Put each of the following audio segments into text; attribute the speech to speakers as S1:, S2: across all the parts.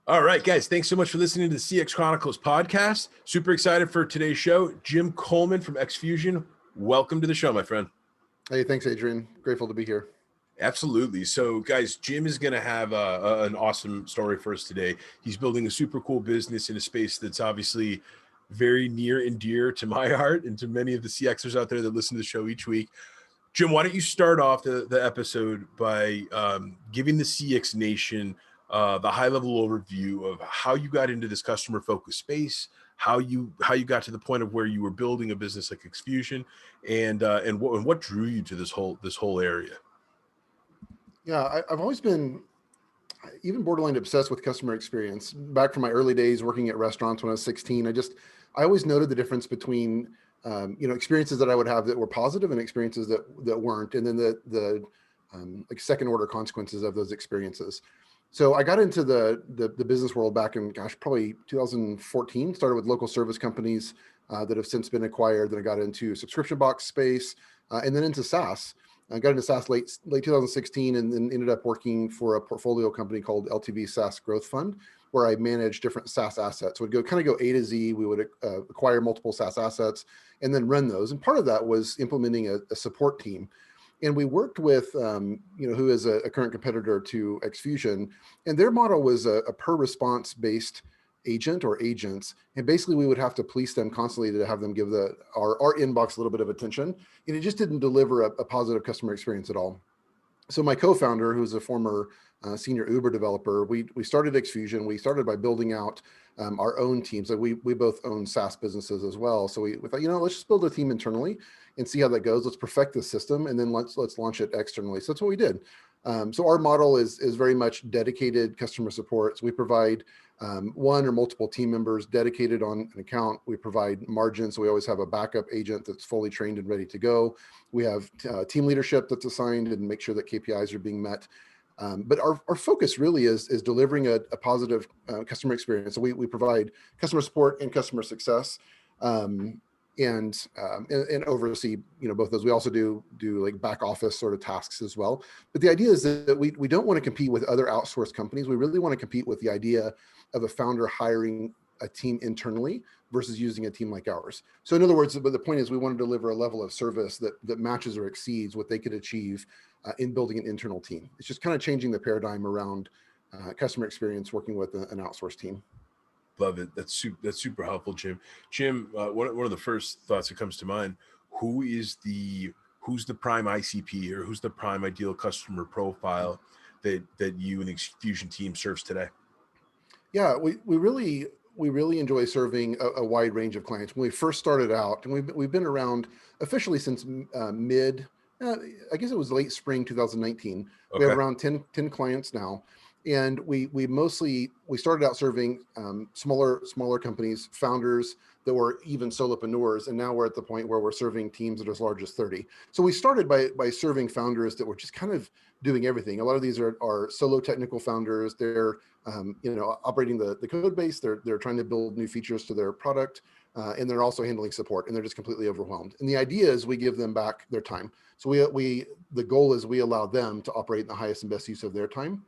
S1: All right, guys, thanks so much for listening to the CX Chronicles Podcast. Super excited for today's show. Jim Coleman from xFusion. Welcome to the show, my friend.
S2: Hey, thanks, Adrian. Grateful to be here.
S1: Absolutely. So, guys, Jim is going to have an awesome story for us today. He's building a super cool business in a space that's obviously very near and dear to my heart and to many of the CXers out there that listen to the show each week. Jim, why don't you start off the episode by giving the CX Nation the high-level overview of how you got into this customer-focused space, how you got to the point of where you were building a business like xFusion, and what drew you to this whole area.
S2: Yeah, I've always been even borderline obsessed with customer experience. Back from my early days working at restaurants when I was 16, I always noted the difference between experiences that I would have that were positive and experiences that weren't, and then the like second order consequences of those experiences. So I got into the business world back in, probably 2014, started with local service companies that have since been acquired. Then I got into subscription box space and then into SaaS. I got into SaaS late 2016 and then ended up working for a portfolio company called LTV SaaS Growth Fund, where I managed different SaaS assets. We'd go A to Z. We would acquire multiple SaaS assets and then run those. And part of that was implementing a support team. And we worked with, who is a current competitor to xFusion, and their model was a per response based agent or agents. And basically we would have to police them constantly to have them give our inbox a little bit of attention. And it just didn't deliver a positive customer experience at all. So my co-founder, who's a former senior Uber developer, we started xFusion. We started by building out our own teams. Like we both own SaaS businesses as well. So we thought, let's just build a team internally and see how that goes. Let's perfect the system and then let's launch it externally. So that's what we did. So our model is very much dedicated customer support. So we provide one or multiple team members dedicated on an account. We provide margin, so we always have a backup agent that's fully trained and ready to go. We have team leadership that's assigned and make sure that KPIs are being met. But our focus really is delivering a positive customer experience. So we provide customer support and customer success, and oversee both those. We also do like back office sort of tasks as well. But the idea is that we don't want to compete with other outsourced companies. We really want to compete with the idea of a founder hiring a team internally versus using a team like ours. So in other words, but the point is we want to deliver a level of service that matches or exceeds what they could achieve in building an internal team. It's just kind of changing the paradigm around customer experience working with an outsourced team.
S1: Love it. That's super helpful, Jim. Jim, one of the first thoughts that comes to mind: who's the prime ICP, or who's the prime ideal customer profile that you and the xFusion team serves today?
S2: Yeah, we really enjoy serving a wide range of clients. When we first started out, and we've been around officially since I guess it was late spring 2019. Okay. We have around 10 clients now. And we started out serving smaller companies, founders that were even solopreneurs, and now we're at the point where we're serving teams that are as large as 30. So we started by serving founders that were just kind of doing everything. A lot of these are solo technical founders. They're operating the code base. They're trying to build new features to their product, and they're also handling support, and they're just completely overwhelmed. And the idea is we give them back their time. So the goal is we allow them to operate in the highest and best use of their time.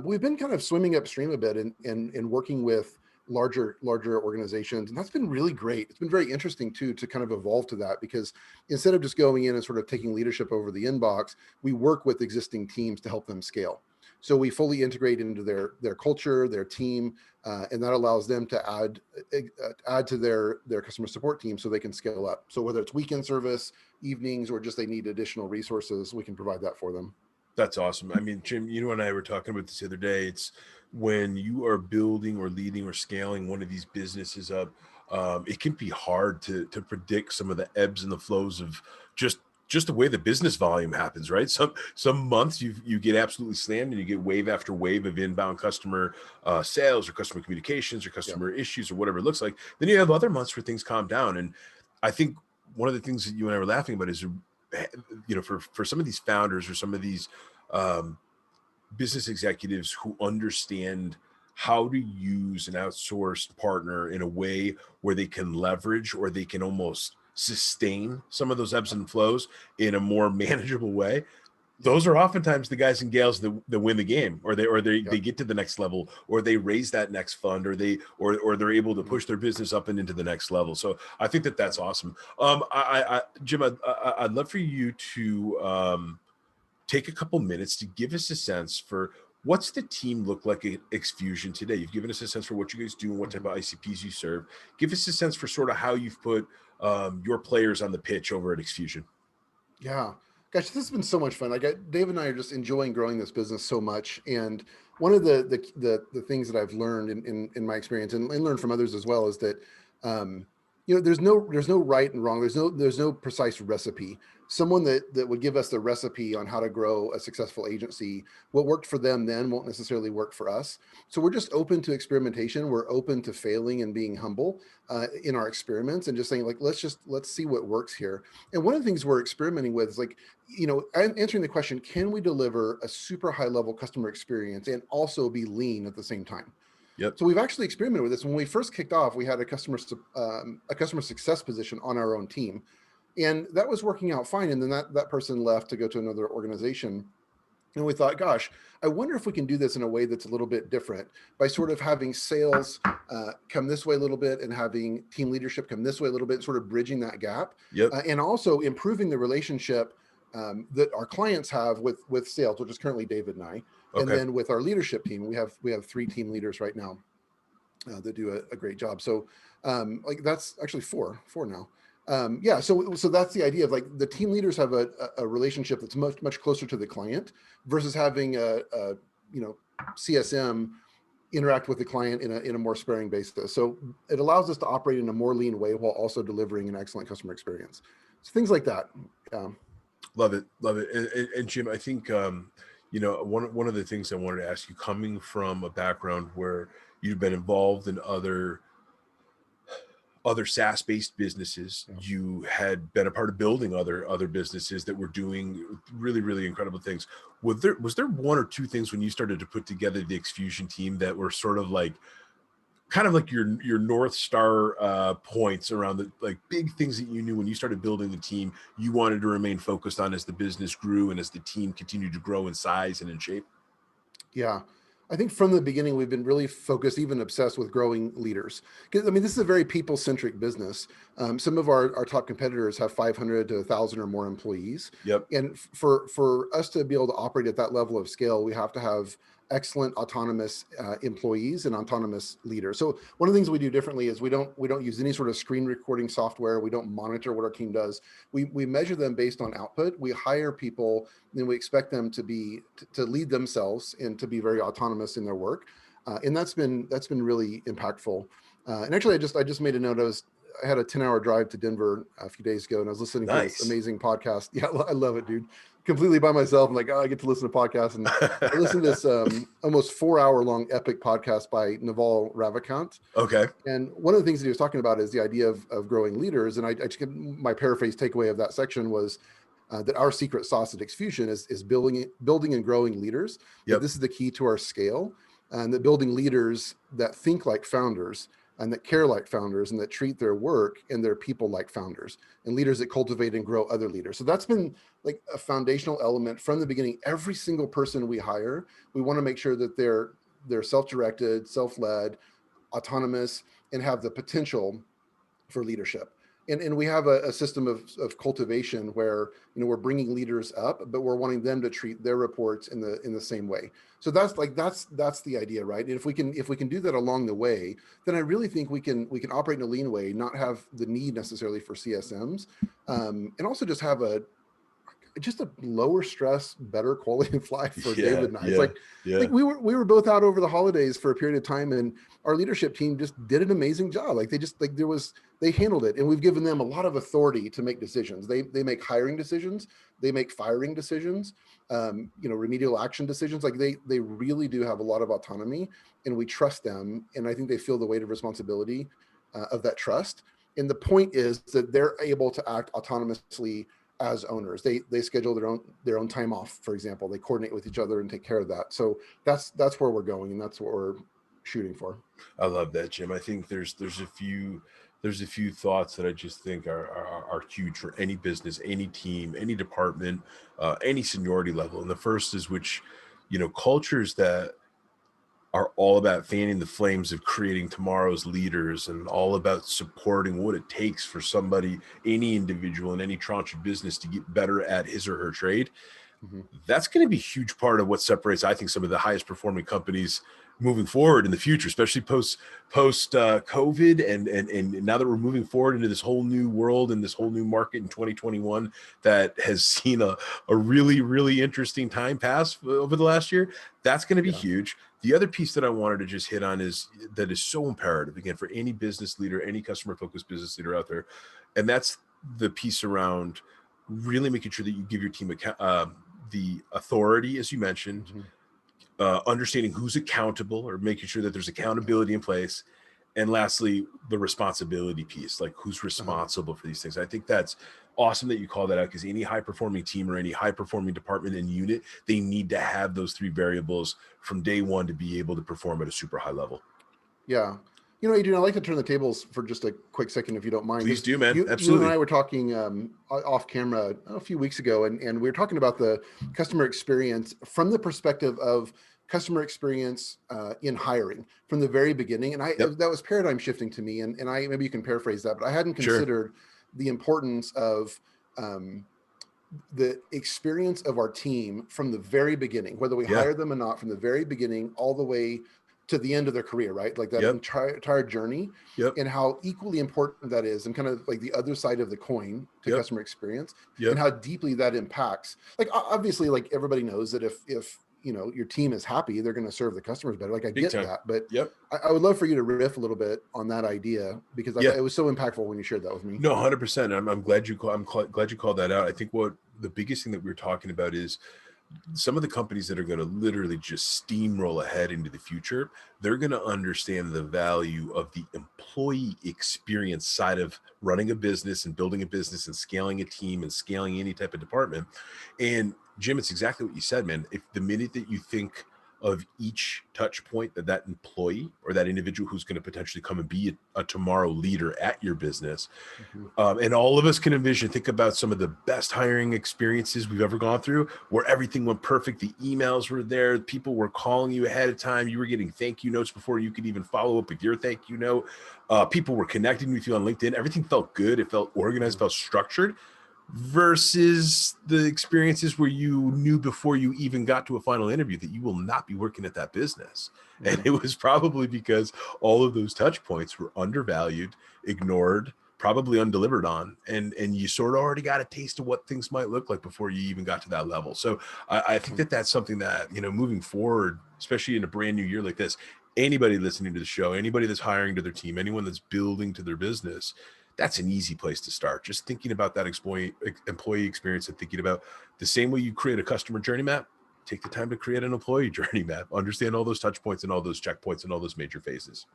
S2: We've been kind of swimming upstream a bit and working with larger organizations, and that's been really great. It's been very interesting too to kind of evolve to that, because instead of just going in and sort of taking leadership over the inbox, we work with existing teams to help them scale. So we fully integrate into their culture, their team, and that allows them to add to their customer support team so they can scale up. So whether it's weekend service, evenings, or just they need additional resources, we can provide that for them.
S1: That's awesome. I mean, Jim, you and I were talking about this the other day. It's when you are building or leading or scaling one of these businesses up, it can be hard to predict some of the ebbs and the flows of just the way the business volume happens, right? Some months you get absolutely slammed and you get wave after wave of inbound customer sales or customer communications or customer issues or whatever it looks like. Then you have other months where things calm down. And I think one of the things that you and I were laughing about is, for some of these founders or some of these business executives who understand how to use an outsourced partner in a way where they can leverage or they can almost sustain some of those ebbs and flows in a more manageable way, those are oftentimes the guys and gals that win the game, or they
S2: Yep.
S1: get to the next level, or they raise that next fund, or they're able to push their business up and into the next level. So I think that's awesome. Jim, I'd love for you to take a couple minutes to give us a sense for what's the team look like at xFusion today. You've given us a sense for what you guys do and what type of ICPs you serve. Give us a sense for sort of how you've put your players on the pitch over at xFusion.
S2: Yeah. Gosh, this has been so much fun. Dave and I are just enjoying growing this business so much. And one of the things that I've learned in my experience and learned from others as well is that, there's no right and wrong. There's no precise recipe. Someone that would give us the recipe on how to grow a successful agency, what worked for them then won't necessarily work for us. So we're just open to experimentation. We're open to failing and being humble in our experiments and just saying like, let's see what works here. And one of the things we're experimenting with is like, I'm answering the question, can we deliver a super high level customer experience and also be lean at the same time?
S1: Yep.
S2: So we've actually experimented with this. When we first kicked off, we had a customer success position on our own team, and that was working out fine. And then that person left to go to another organization. And we thought, gosh, I wonder if we can do this in a way that's a little bit different by sort of having sales come this way a little bit and having team leadership come this way a little bit, sort of bridging that gap.
S1: Yep.
S2: And also improving the relationship that our clients have with sales, which is currently David and I. And then with our leadership team, we have 3 team leaders right now that do a great job. So like that's actually four now. So that's the idea of like the team leaders have a relationship that's much closer to the client versus having a CSM interact with the client in a more sparing basis. So it allows us to operate in a more lean way while also delivering an excellent customer experience. So things like that.
S1: Love it. And Jim, I think one of the things I wanted to ask you, coming from a background where you've been involved in other SaaS-based businesses, you had been a part of building other businesses that were doing really, really incredible things. Was there one or two things when you started to put together the xFusion team that were sort of like kind of like your North Star points around the like big things that you knew when you started building the team you wanted to remain focused on as the business grew and as the team continued to grow in size and in shape?
S2: Yeah. I think from the beginning, we've been really focused, even obsessed with growing leaders. Because I mean, this is a very people-centric business. Some of our top competitors have 500 to 1,000 or more employees.
S1: Yep.
S2: And for us to be able to operate at that level of scale, we have to have excellent autonomous employees and autonomous leaders. So one of the things we do differently is we don't use any sort of screen recording software. We don't monitor what our team does. We measure them based on output. We hire people and we expect them to lead themselves and to be very autonomous in their work. And that's been really impactful. And actually, I just made a note. I had a 10-hour drive to Denver a few days ago, and I was listening to this amazing podcast. Yeah, I love it, dude. Completely by myself. I'm like, I get to listen to podcasts. And I listened to this almost 4-hour-long epic podcast by Naval Ravikant.
S1: Okay.
S2: And one of the things that he was talking about is the idea of growing leaders. And I just my paraphrase takeaway of that section was that our secret sauce at xFusion is building and growing leaders.
S1: Yep.
S2: This is the key to our scale, and that building leaders that think like founders and that care like founders and that treat their work and their people like founders, and leaders that cultivate and grow other leaders. So that's been like a foundational element from the beginning. Every single person we hire, we want to make sure that they're self-directed, self-led, autonomous, and have the potential for leadership. And we have a system of cultivation where we're bringing leaders up, but we're wanting them to treat their reports in the same way. So that's the idea, right? And if we can do that along the way, then I really think we can operate in a lean way, not have the need necessarily for CSMs, and also just have a lower stress, better quality of life for David and I. It's like we were both out over the holidays for a period of time, and our leadership team just did an amazing job. Like they handled it, and we've given them a lot of authority to make decisions. They make hiring decisions, they make firing decisions, remedial action decisions. Like they really do have a lot of autonomy, and we trust them. And I think they feel the weight of responsibility of that trust. And the point is that they're able to act autonomously as owners. They schedule their own time off, for example. They coordinate with each other and take care of that. So that's where we're going, and that's what we're shooting for.
S1: I love that, Jim. I think there's a few there's a few thoughts that I just think are huge for any business, any team, any department, any seniority level. And the first is which, cultures that are all about fanning the flames of creating tomorrow's leaders and all about supporting what it takes for somebody, any individual in any tranche of business to get better at his or her trade.
S2: Mm-hmm.
S1: That's going to be a huge part of what separates, I think, some of the highest performing companies moving forward in the future, especially post COVID. And now that we're moving forward into this whole new world and this whole new market in 2021 that has seen a really, really interesting time pass over the last year, that's going to be huge. The other piece that I wanted to just hit on is so imperative, again, for any business leader, any customer focused business leader out there. And that's the piece around really making sure that you give your team the authority, as you mentioned, understanding who's accountable or making sure that there's accountability in place. And lastly, the responsibility piece, like who's responsible for these things. I think that's awesome that you call that out, because any high performing team or any high performing department and unit, they need to have those three variables from day one to be able to perform at a super high level.
S2: Yeah. Adrian, I'd like to turn the tables for just a quick second, if you don't mind.
S1: Please do, man. Absolutely.
S2: You and I were talking off camera a few weeks ago, and we were talking about the customer experience from the perspective of customer experience in hiring from the very beginning. And that was paradigm shifting to me. And I, maybe you can paraphrase that, but I hadn't considered the importance of the experience of our team from the very beginning, whether we hire them or not, from the very beginning, all the way to the end of their career, right? Like that entire journey, and how equally important that is, and kind of like the other side of the coin to customer experience, and how deeply that impacts. Like obviously, like everybody knows that if your team is happy, they're going to serve the customers better. Like I get that, but I would love for you to riff a little bit on that idea, because it was so impactful when you shared that with me.
S1: No, 100%. I'm glad you glad you called that out. I think what the biggest thing that we were talking about is some of the companies that are going to literally just steamroll ahead into the future, they're going to understand the value of the employee experience side of running a business and building a business and scaling a team and scaling any type of department. And Jim, it's exactly what you said, man. If the minute that you think of each touch point that employee or that individual who's going to potentially come and be a tomorrow leader at your business, and all of us can think about some of the best hiring experiences we've ever gone through, where everything went perfect. The emails were there. People were calling you ahead of time. You were getting thank you notes before you could even follow up with your thank you note. People were connecting with you on LinkedIn. Everything felt good. It felt organized, felt structured. Versus the experiences where you knew before you even got to a final interview that you will not be working at that business. And it was probably because all of those touch points were undervalued, ignored, probably undelivered on, and you sort of already got a taste of what things might look like before you even got to that level. So I think that's something that, moving forward, especially in a brand new year like this, anybody listening to the show, anybody that's hiring to their team, anyone that's building to their business, that's an easy place to start. Just thinking about that employee experience and thinking about the same way you create a customer journey map, take the time to create an employee journey map, understand all those touch points and all those checkpoints and all those major phases.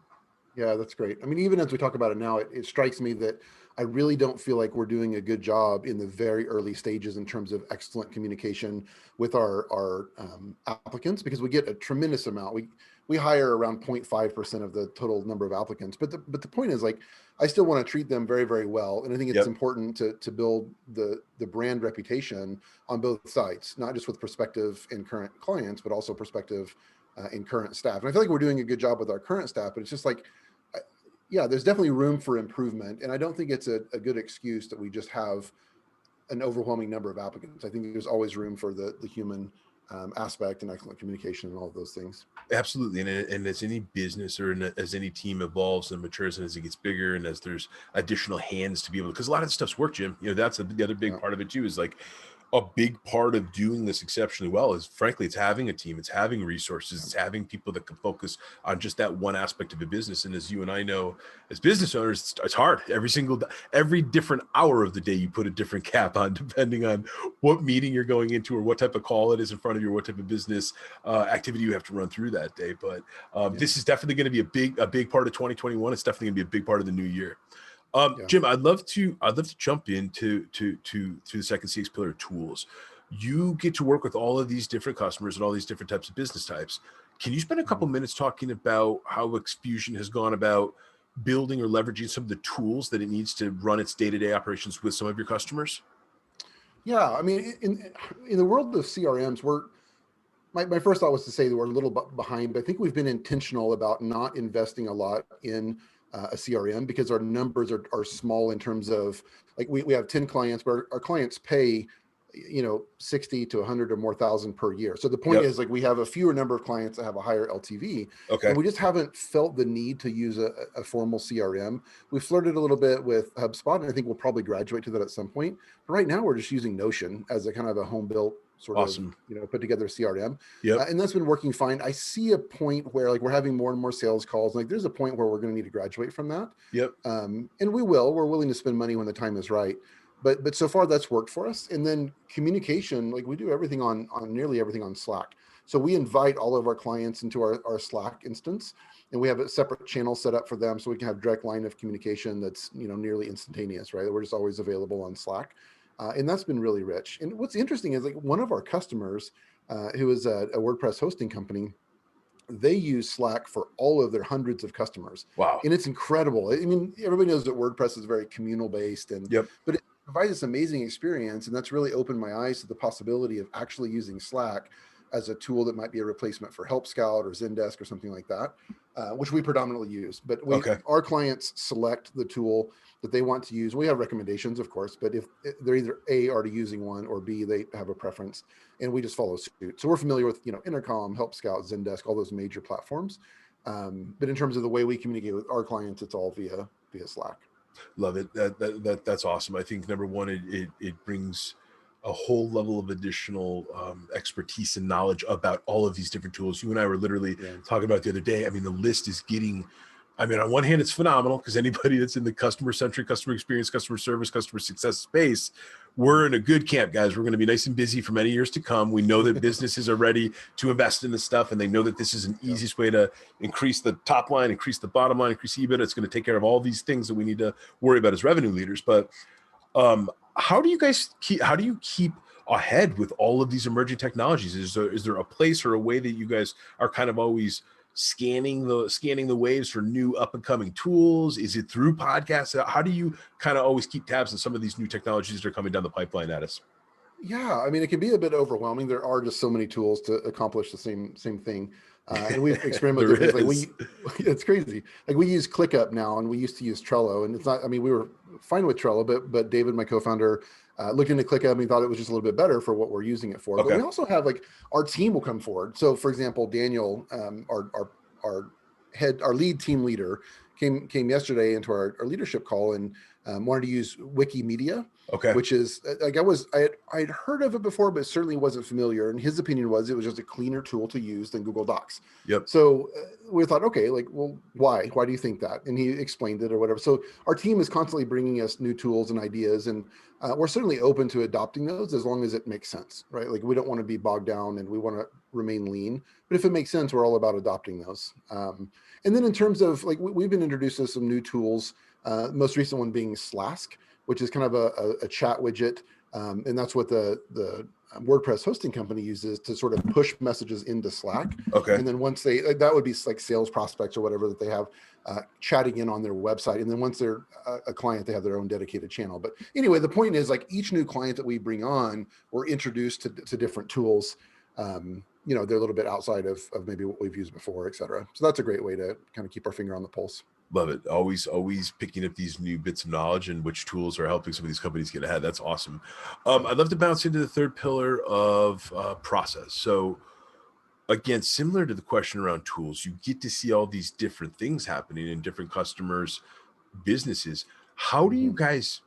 S2: Yeah, that's great. I mean, even as we talk about it now, it strikes me that I really don't feel like we're doing a good job in the very early stages in terms of excellent communication with our applicants, because we get a tremendous amount. We hire around 0.5% of the total number of applicants. But the point is, like, I still want to treat them very, very well. And I think it's important to build the brand reputation on both sides, not just with prospective and current clients, but also prospective in current staff. And I feel like we're doing a good job with our current staff, but it's just like, there's definitely room for improvement. And I don't think it's a good excuse that we just have an overwhelming number of applicants. I think there's always room for the human aspect and excellent communication and all of those things.
S1: Absolutely. And as any business or as any team evolves and matures and as it gets bigger and as there's additional hands to be able to, because a lot of the stuff's work, Jim, that's the other big part of it too, is like a big part of doing this exceptionally well is, frankly, it's having a team, it's having resources, it's having people that can focus on just that one aspect of a business. And as you and I know, as business owners, it's hard. Every different hour of the day, you put a different cap on, depending on what meeting you're going into or what type of call it is in front of you, or what type of business activity you have to run through that day. But this is definitely going to be a big part of 2021. It's definitely going to be a big part of the new year. Jim, I'd love to jump into the second CX pillar, tools. You get to work with all of these different customers and all these different types of business types. Can you spend a couple minutes talking about how xFusion has gone about building or leveraging some of the tools that it needs to run its day-to-day operations with some of your customers?
S2: Yeah, I mean, in the world of CRMs, my first thought was to say that we're a little behind, but I think we've been intentional about not investing a lot in a CRM because our numbers are small in terms of, like, we have 10 clients, but our clients pay, 60 to 100 or more thousand per year. So the point is, like, we have a fewer number of clients that have a higher LTV,
S1: Okay.
S2: and we just haven't felt the need to use a formal CRM. We flirted a little bit with HubSpot, and I think we'll probably graduate to that at some point. But right now we're just using Notion as a kind of a home built sort
S1: Awesome.
S2: of, put together CRM.
S1: Yep.
S2: And that's been working fine. I see a point where, like, we're having more and more sales calls. Like, there's a point where we're going to need to graduate from that.
S1: Yep.
S2: And we're willing to spend money when the time is right. But so far that's worked for us. And then communication, like, we do everything on nearly everything on Slack. So we invite all of our clients into our Slack instance, and we have a separate channel set up for them so we can have direct line of communication that's, nearly instantaneous, right? We're just always available on Slack. And that's been really rich. And what's interesting is, like, one of our customers, who is a WordPress hosting company, they use Slack for all of their hundreds of customers.
S1: Wow.
S2: And it's incredible. I mean, everybody knows that WordPress is very communal based, but it provides this amazing experience. And that's really opened my eyes to the possibility of actually using Slack as a tool that might be a replacement for Help Scout or Zendesk or something like that, which we predominantly use. But our clients select the tool that they want to use. We have recommendations, of course, but if they're either A, already using one, or B, they have a preference, and we just follow suit. So we're familiar with, Intercom, Help Scout, Zendesk, all those major platforms. But in terms of the way we communicate with our clients, it's all via Slack.
S1: Love it. That's awesome. I think number one, it brings a whole level of additional expertise and knowledge about all of these different tools. You and I were literally talking about the other day. I mean, the list is getting, on one hand, it's phenomenal because anybody that's in the customer-centric, customer experience, customer service, customer success space, we're in a good camp, guys. We're going to be nice and busy for many years to come. We know that businesses are ready to invest in this stuff, and they know that this is an easiest way to increase the top line, increase the bottom line, increase EBITDA. It's going to take care of all these things that we need to worry about as revenue leaders. But how do you keep ahead with all of these emerging technologies? Is there a place or a way that you guys are kind of always scanning the waves for new up and coming tools? Is it through podcasts? How do you kind of always keep tabs on some of these new technologies that are coming down the pipeline at us?
S2: Yeah, it can be a bit overwhelming. There are just so many tools to accomplish the same thing. And we've experimented with, it's crazy. Like, we use ClickUp now, and we used to use Trello, and it's not, we were fine with Trello, but David, my co-founder, looked into ClickUp and he thought it was just a little bit better for what we're using it for. Okay. But we also have, like, our team will come forward. So, for example, Daniel, our lead team leader, came yesterday into our leadership call and wanted to use Wikimedia, which is, like, I'd heard of it before, but certainly wasn't familiar. And his opinion was it was just a cleaner tool to use than Google Docs.
S1: Yep.
S2: So we thought, okay, like, well, why do you think that? And he explained it or whatever. So our team is constantly bringing us new tools and ideas, and we're certainly open to adopting those as long as it makes sense, right? Like, we don't want to be bogged down and we want to remain lean, but if it makes sense, we're all about adopting those. And then in terms of, like, we've been introduced to some new tools, most recent one being Slask, which is kind of a chat widget. And that's what the WordPress hosting company uses to sort of push messages into Slack.
S1: Okay.
S2: And then once that would be like sales prospects or whatever that they have chatting in on their website. And then once they're a client, they have their own dedicated channel. But anyway, the point is, like, each new client that we bring on, we're introduced to different tools. They're a little bit outside of maybe what we've used before, et cetera. So that's a great way to kind of keep our finger on the pulse.
S1: Love it. Always picking up these new bits of knowledge and which tools are helping some of these companies get ahead. That's awesome. I'd love to bounce into the third pillar of process. So again, similar to the question around tools, you get to see all these different things happening in different customers' businesses. How do you guys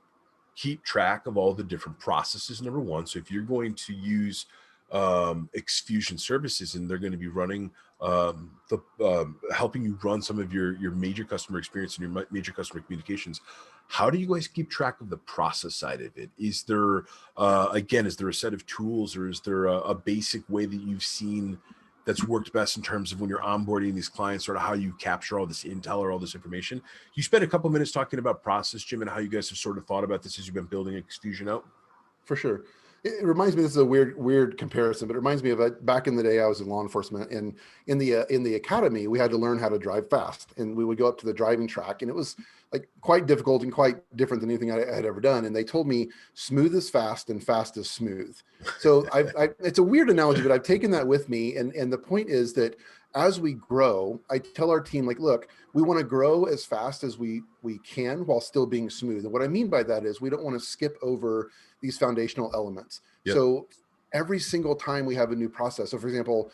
S1: keep track of all the different processes, number one? So if you're going to use xFusion services and they're going to be running helping you run some of your major customer experience and your major customer communications, how do you guys keep track of the process side of it? Is there is there a set of tools, or is there a basic way that you've seen that's worked best in terms of when you're onboarding these clients, sort of how you capture all this intel or all this information? You spent a couple minutes talking about process, Jim, and how you guys have sort of thought about this as you've been building xFusion out.
S2: For sure. It reminds me, this is a weird comparison, but it reminds me of back in the day, I was in law enforcement, and in the academy, we had to learn how to drive fast, and we would go up to the driving track, and it was like quite difficult and quite different than anything I had ever done. And they told me smooth is fast and fast is smooth. So it's a weird analogy, but I've taken that with me. And the point is that as we grow, I tell our team, like, look, we want to grow as fast as we can while still being smooth. And what I mean by that is we don't want to skip over these foundational elements. Yep. So every single time we have a new process. So for example,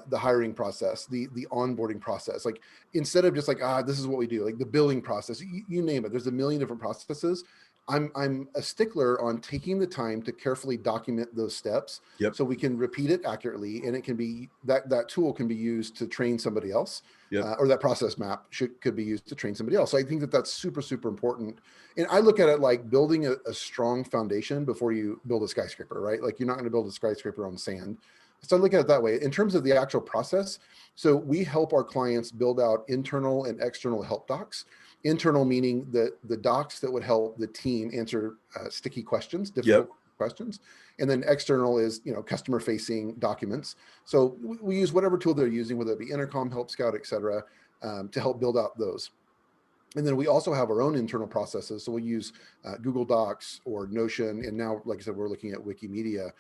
S2: the hiring process, the onboarding process, like instead of just like, this is what we do, like the billing process, you name it, there's a million different processes. I'm a stickler on taking the time to carefully document those steps. Yep. So we can repeat it accurately, and it can be that tool can be used to train somebody else. Yep. Or that process map could be used to train somebody else. So I think that's super, super important. And I look at it like building a strong foundation before you build a skyscraper, right? Like you're not going to build a skyscraper on sand. So I look at it that way. In terms of the actual process, so we help our clients build out internal and external help docs. Internal meaning the docs that would help the team answer sticky questions, difficult questions. And then external is, customer facing documents. So we use whatever tool they're using, whether it be Intercom, Help Scout, et cetera, to help build out those. And then we also have our own internal processes. So we'll use Google Docs or Notion. And now, like I said, we're looking at Wikimedia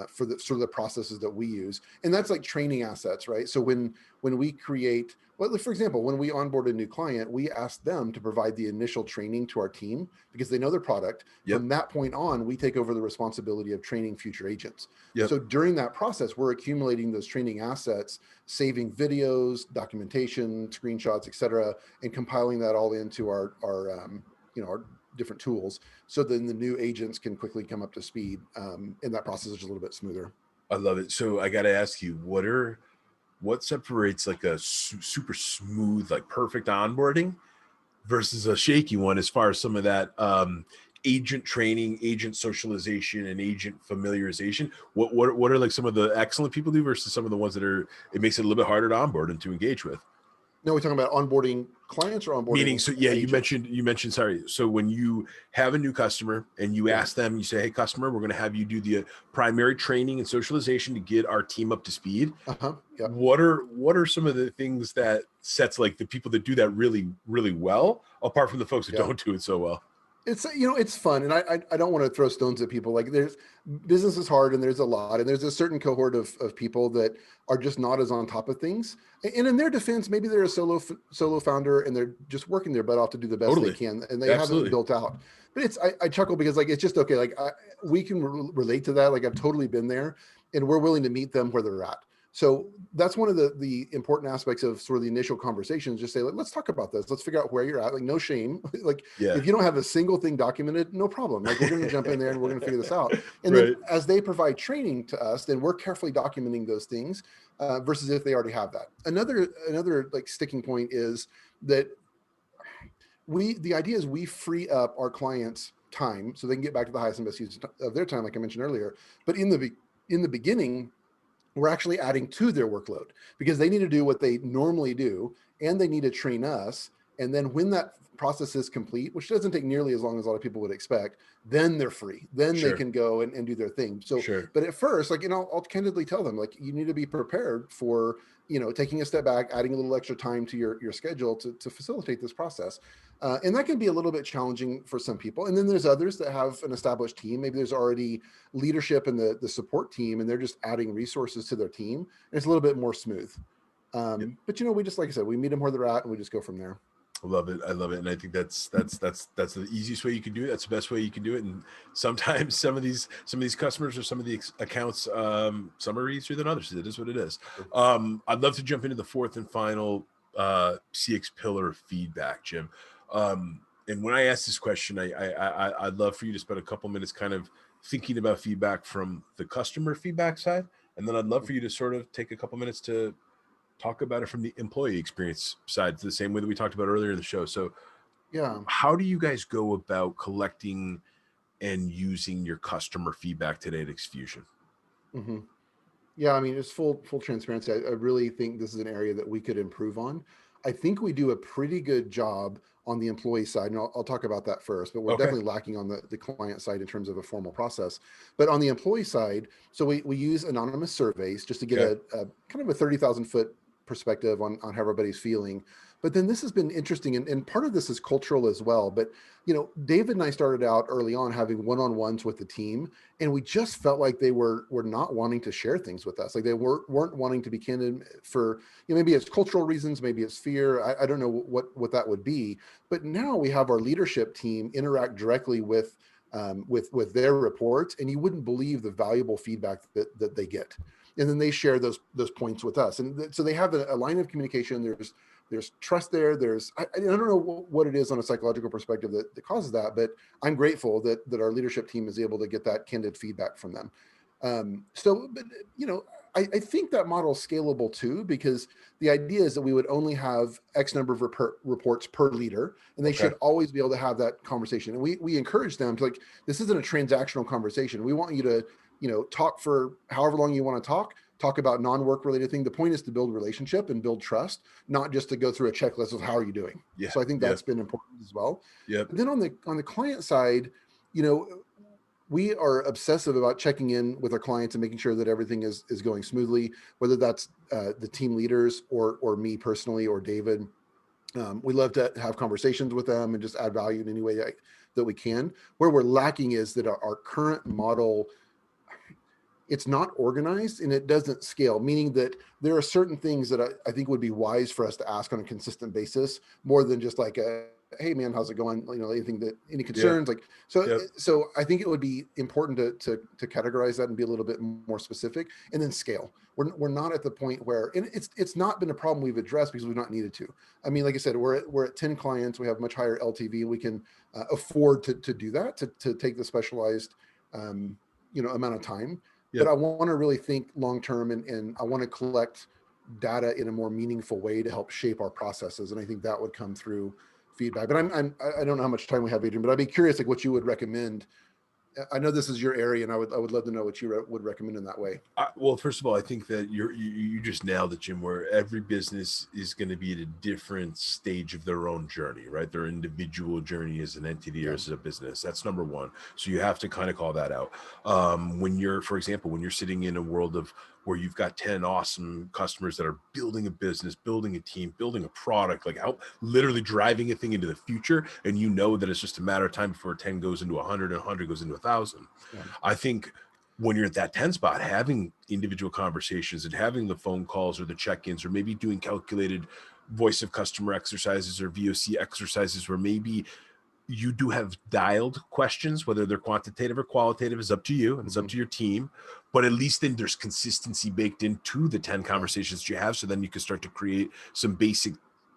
S2: for the sort of the processes that we use. And that's like training assets, right? So when we create, well, for example, when we onboard a new client, we ask them to provide the initial training to our team because they know their product. Yep. From that point on, we take over the responsibility of training future agents. Yep. So during that process, we're accumulating those training assets, saving videos, documentation, screenshots, et cetera, and compiling that all into our different tools. So then the new agents can quickly come up to speed, and that process is a little bit smoother.
S1: I love it. So I got to ask you, what separates like a super smooth, like perfect onboarding versus a shaky one as far as some of that agent training, agent socialization, and agent familiarization? What are like some of the excellent people do versus some of the ones that it makes it a little bit harder to onboard and to engage with?
S2: No, we're talking about onboarding clients or onboarding.
S1: Meaning, so yeah, agents? you mentioned, sorry. So when you have a new customer and you ask them, you say, hey, customer, we're going to have you do the primary training and socialization to get our team up to speed. Uh-huh. Yep. What are some of the things that sets like the people that do that really, really well, apart from the folks that don't do it so well?
S2: It's, it's fun. And I don't want to throw stones at people. Like business is hard and there's a lot, and there's a certain cohort of people that are just not as on top of things. And in their defense, maybe they're a solo founder and they're just working their butt off to do the best they can. And they haven't built out, but I chuckle because like, it's just, okay. Like we can relate to that. Like I've totally been there, and we're willing to meet them where they're at. So that's one of the important aspects of sort of the initial conversations. Just say, let's talk about this. Let's figure out where you're at. Like, no shame. Like, if you don't have a single thing documented, no problem. Like, we're going to jump in there and we're going to figure this out. And then as they provide training to us, then we're carefully documenting those things versus if they already have that. Another like sticking point is that the idea is we free up our clients' time so they can get back to the highest and best use of their time, like I mentioned earlier. But in the beginning, we're actually adding to their workload because they need to do what they normally do, and they need to train us. And then when that process is complete, which doesn't take nearly as long as a lot of people would expect, then they're free. Then they can go and do their thing. So, but at first, like, I'll candidly tell them, like, you need to be prepared for, taking a step back, adding a little extra time to your schedule to facilitate this process. And that can be a little bit challenging for some people. And then there's others that have an established team. Maybe there's already leadership in the support team, and they're just adding resources to their team. And it's a little bit more smooth. But, we just, like I said, we meet them where they're at and we just go from there.
S1: I love it. And I think that's the easiest way you can do it. That's the best way you can do it. And sometimes some of these customers or some of the accounts, some are easier than others. It is what it is. I'd love to jump into the fourth and final CX pillar of feedback, Jim. And when I ask this question, I'd love for you to spend a couple minutes kind of thinking about feedback from the customer feedback side. And then I'd love for you to sort of take a couple minutes to talk about it from the employee experience side, the same way that we talked about earlier in the show. So how do you guys go about collecting and using your customer feedback today at xFusion?
S2: Mm-hmm. Yeah, I mean, it's full transparency. I really think this is an area that we could improve on. I think we do a pretty good job on the employee side, and I'll talk about that first, but we're
S1: Okay.
S2: definitely lacking on the client side in terms of a formal process. But on the employee side, so we use anonymous surveys just to get
S1: Okay.
S2: a kind of a 30,000 foot perspective on how everybody's feeling. But then this has been interesting, and part of this is cultural as well. But David and I started out early on having one-on-ones with the team, and we just felt like they were not wanting to share things with us. Like they weren't wanting to be candid for maybe it's cultural reasons, maybe it's fear. I don't know what that would be. But now we have our leadership team interact directly with their reports, and you wouldn't believe the valuable feedback that they get. And then they share those points with us, and so they have a line of communication. There's trust there. I don't know what it is on a psychological perspective that causes that, but I'm grateful that our leadership team is able to get that candid feedback from them. But I think that model is scalable too, because the idea is that we would only have X number of reports per leader, and they should always be able to have that conversation. And we encourage them to, like, this isn't a transactional conversation. We want you to, talk for however long you want to talk about non-work related thing. The point is to build relationship and build trust, not just to go through a checklist of how are you doing.
S1: Yeah.
S2: So I think that's been important as well.
S1: Yeah.
S2: Then on the client side, we are obsessive about checking in with our clients and making sure that everything is going smoothly, whether that's the team leaders or me personally or David. We love to have conversations with them and just add value in any way that we can. Where we're lacking is that our current model, it's not organized and it doesn't scale, meaning that there are certain things that I think would be wise for us to ask on a consistent basis, more than just like hey man, how's it going? Any concerns? So I think it would be important to categorize that and be a little bit more specific, and then scale. We're not at the point where, and it's not been a problem we've addressed because we've not needed to. I mean, like I said, we're at 10 clients. We have much higher LTV. We can afford to do that, to take the specialized, amount of time. But I want to really think long-term, and I want to collect data in a more meaningful way to help shape our processes. And I think that would come through feedback. But I don't know how much time we have, Adrian, but I'd be curious, like, what you would recommend. I know this is your area, and I would love to know what you would recommend in that way.
S1: Well, first of all, I think that you just nailed it, Jim, where every business is going to be at a different stage of their own journey, right? Their individual journey as an entity or as a business. That's number one. So you have to kind of call that out. For example, when you're sitting in a world of where you've got 10 awesome customers that are building a business, building a team, building a product, like how literally driving a thing into the future. And you know that it's just a matter of time before 10 goes into 100 and 100 goes into 1,000. Yeah. I think when you're at that 10 spot, having individual conversations and having the phone calls or the check-ins, or maybe doing calculated voice of customer exercises or VOC exercises where maybe you do have dialed questions, whether they're quantitative or qualitative is up to you and it's up to your team, but at least then there's consistency baked into the 10 conversations that you have. So then you can start to create some basic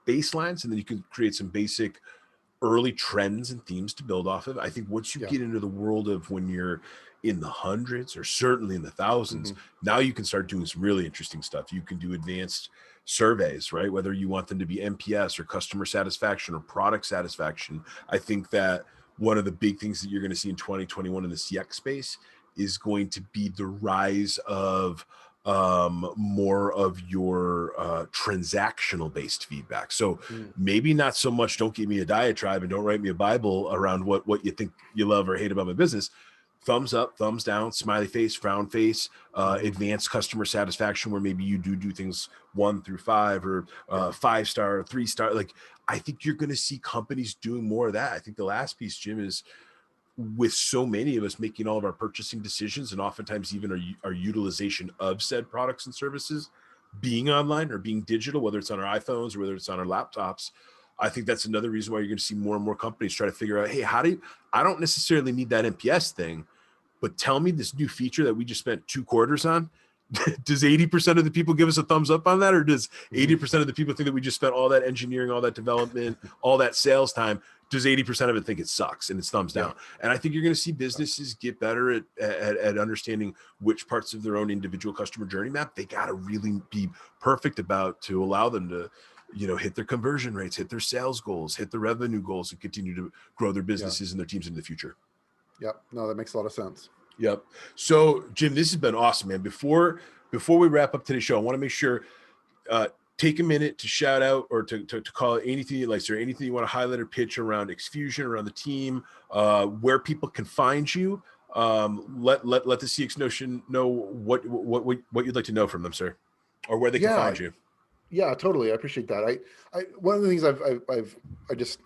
S1: baselines, and then you can create some basic early trends and themes to build off of. I think once you get into the world of when you're in the hundreds or certainly in the thousands, now you can start doing some really interesting stuff. You can do advanced surveys, right? Whether you want them to be NPS or customer satisfaction or product satisfaction. I think that one of the big things that you're going to see in 2021 in the CX space is going to be the rise of more of your transactional based feedback. So maybe not so much, don't give me a diatribe and don't write me a Bible around what you think you love or hate about my business. Thumbs up, thumbs down, smiley face, frown face, advanced customer satisfaction, where maybe you do things 1 through 5 or 5-star, 3-star. Like, I think you're going to see companies doing more of that. I think the last piece, Jim, is with so many of us making all of our purchasing decisions, and oftentimes even our utilization of said products and services being online or being digital, whether it's on our iPhones or whether it's on our laptops. I think that's another reason why you're going to see more and more companies try to figure out, hey, I don't necessarily need that NPS thing, but tell me this new feature that we just spent 2 quarters on. Does 80% of the people give us a thumbs up on that? Or does 80% of the people think that we just spent all that engineering, all that development, all that sales time? Does 80% of it think it sucks and it's thumbs down? And I think you're going to see businesses get better at understanding which parts of their own individual customer journey map they got to really be perfect about to allow them to, hit their conversion rates, hit their sales goals, hit the revenue goals, and continue to grow their businesses and their teams in the future.
S2: Yep. No, that makes a lot of sense.
S1: Yep. So, Jim, this has been awesome, man. Before we wrap up today's show, I want to make sure take a minute to shout out or to call it anything you like, sir, anything you want to highlight or pitch around xFusion, around the team, where people can find you. Let the CX Notion know what you'd like to know from them, sir, or where they can find you.
S2: Yeah, totally. I appreciate that. I one of the things I just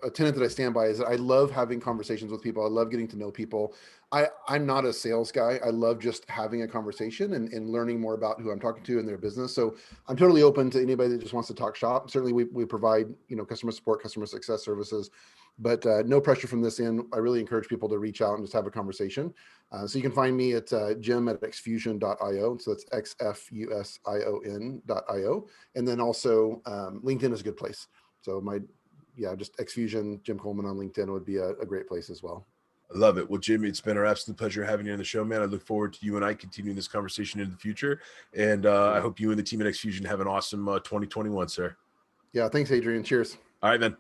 S2: a tenet that I stand by is that I love having conversations with people. I love getting to know people. I'm not a sales guy. I love just having a conversation and learning more about who I'm talking to and their business. So I'm totally open to anybody that just wants to talk shop. Certainly we provide, customer support, customer success services, but no pressure from this end. I really encourage people to reach out and just have a conversation. So you can find me at Jim at xfusion.io. So that's xfusion.io. And then also LinkedIn is a good place. So just xFusion, Jim Coleman on LinkedIn would be a great place as well.
S1: I love it. Well, Jim, it's been our absolute pleasure having you on the show, man. I look forward to you and I continuing this conversation in the future. And I hope you and the team at xFusion have an awesome 2021, sir.
S2: Yeah, thanks, Adrian. Cheers.
S1: All right, man.